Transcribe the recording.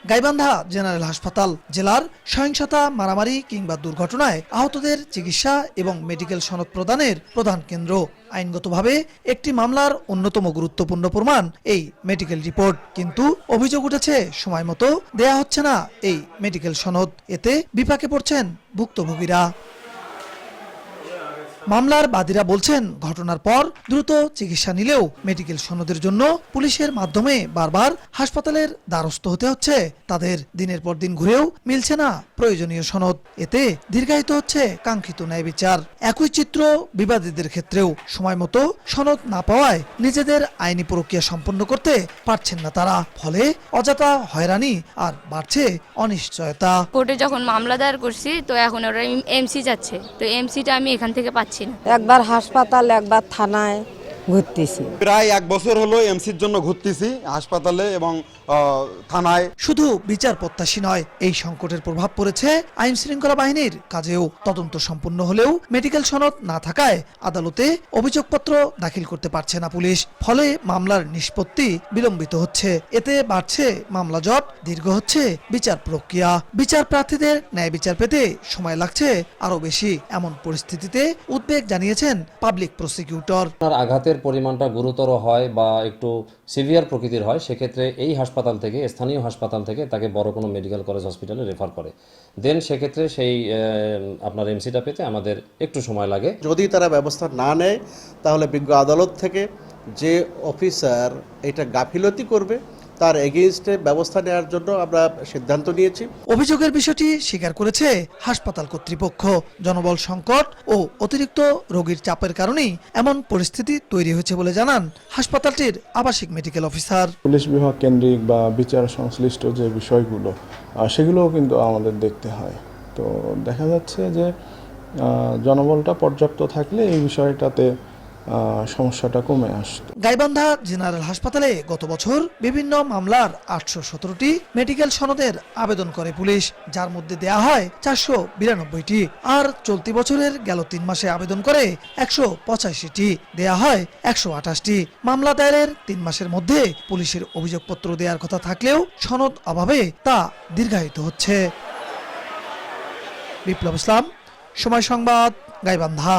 Gaibandha general হাসপাতাল জেলার সহিংসতা, মারামারি কিংবা দুর্ঘটনায় আহতদের চিকিৎসা এবং মেডিকেল সনদ প্রদানের প্রধান কেন্দ্র। আইনগতভাবে একটি মামলার অন্যতম গুরুত্বপূর্ণ প্রমাণ এই মেডিকেল রিপোর্ট, কিন্তু অভিযোগ উঠেছে সময় মতো দেয়া হচ্ছে না এই মেডিকেল সনদ। এতে বিপাকে পড়ছেন ভুক্তভোগীরা। মামলার বাদীরা বলছেন, ঘটনার পর দ্রুত চিকিৎসা নিলেও মেডিকেল সনদের জন্য পুলিশের মাধ্যমে বারবার হাসপাতালের দ্বারস্থ হতে হচ্ছে তাদের। দিনের পর দিন ঘুরেও মিলছে না প্রয়োজনীয় সনদ। এতে দীর্ঘায়িত হচ্ছে কাঙ্ক্ষিত ন্যায় বিচার। একই চিত্র বিবাদীদের ক্ষেত্রেও। সময় মতো সনদ না পাওয়ায় নিজেদের আইনি প্রক্রিয়া সম্পন্ন করতে পারছেন না তারা। ফলে অযথা হয়রানি আর বাড়ছে অনিশ্চয়তা। কোর্টে যখন মামলা দায়ের করছি, তো এখন ওরা এমসি যাচ্ছে, তো এমসিটা আমি এখান থেকে পাচ্ছি না। একবার হাসপাতাল, একবার থানায় ঘুরতেছি। প্রায় 1 বছর হলো এমসির জন্য ঘুরতেছি হাসপাতালে এবং থানায়। শুধু বিচার প্রত্যাশী নয়, এই সংকটের প্রভাব পড়েছে আইন শৃঙ্খলা বাহিনীর কাজেও। তদন্ত সম্পূর্ণ হলেও মেডিকেল সনদ না থাকায় আদালতে অভিযোগপত্র দাখিল করতে পারছে না পুলিশ। ফলে মামলার নিষ্পত্তি বিলম্বিত হচ্ছে। এতে বাড়ছে মামলা জট, দীর্ঘ হচ্ছে বিচার প্রক্রিয়া। বিচার প্রার্থীদের ন্যায় বিচার পেতে সময় লাগছে আরো বেশি। এমন পরিস্থিতিতে উদ্বেগ জানিয়েছেন পাবলিক প্রসিকিউটর। আঘাতের পরিমাণটা গুরুতর হয় বা একটু সিভিয়ার প্রকৃতির হয়, সেক্ষেত্রে এই হাসপাতাল থেকে, স্থানীয় হাসপাতাল থেকে তাকে বড় কোনো মেডিকেল কলেজ হসপিটালে রেফার করে দেন। সেক্ষেত্রে সেই আপনার এমসিটা পেতে আমাদের একটু সময় লাগে। যদি তারা ব্যবস্থা না নেয়, তাহলে বিজ্ঞ আদালত থেকে যে অফিসার এটা গাফিলতি করবে তার এগেইনস্টে ব্যবস্থা নেওয়ার জন্য আমরা সিদ্ধান্ত নিয়েছি। অভিযোগের বিষয়টি স্বীকার করেছে হাসপাতাল কর্তৃপক্ষ। জনবল সংকট ও অতিরিক্ত রোগীর চাপের কারণেই এমন পরিস্থিতি তৈরি হয়েছে বলে জানান হাসপাতালটির আবাসিক মেডিকেল অফিসার। পুলিশ বিভাগ কেন্দ্রিক বা বিচার সংশ্লিষ্ট যে বিষয়গুলো, সেগুলোও কিন্তু আমাদের দেখতে হয়। তো দেখা যাচ্ছে যে জনবলটা পর্যাপ্ত থাকলে এই বিষয়টাতে সমস্যাটা কমে আসতো। গাইবান্ধা জেনারেল হাসপাতালে গত বছর বিভিন্ন মামলার 817টি মেডিকেল সনদের আবেদন করে পুলিশ, যার মধ্যে দেয়া হয় 492টি। আর চলতি বছরের গেল 3 মাসে আবেদন করে 185টি, দেয়া হয় 128টি। মামলা দায়েরের 3 মাসের মধ্যে পুলিশের অভিযোগপত্র দেওয়ার কথা থাকলেও সনদ অভাবে তা দীর্ঘায়িত হচ্ছে। বিপ্লব ইসলাম, সময় সংবাদ, গাইবান্ধা।